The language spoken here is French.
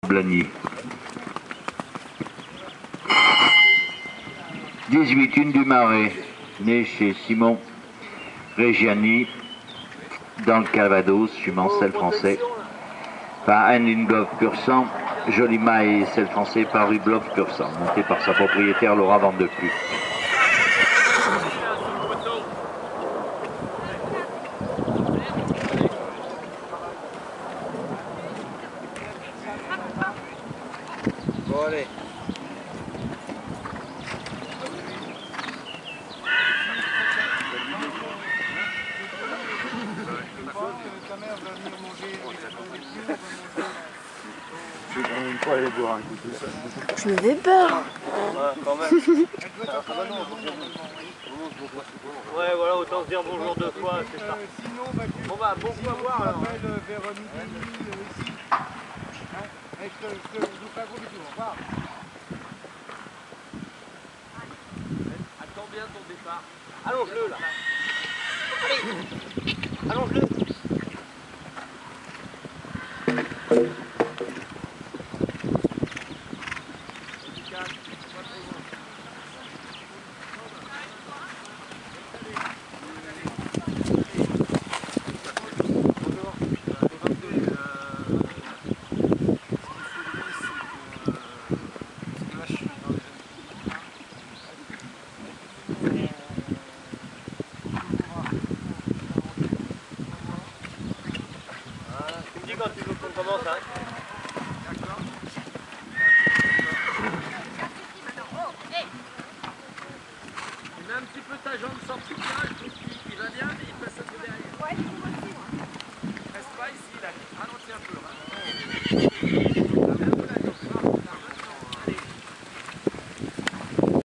Blagny. 18, une du Marais, née chez Simon Reggiani, dans le Calvados, jument sel français, par Anne Lingov pur sang, Jolima et sel français par Hublov pur sang, monté par sa propriétaire Laura Van de Plus. Bon, allez. Ta mère va venir manger Une fois aller boire un coup de ça. Je me fais peur. Quand même. Ouais, voilà, autant se dire bonjour deux fois, c'est ça. Sinon, Bon bah, bon coup à voir alors. Véronique ici. Je vous fais un gros bisou. Au revoir. Attends bien ton départ. Allonge-le là. Allez, allonge-le.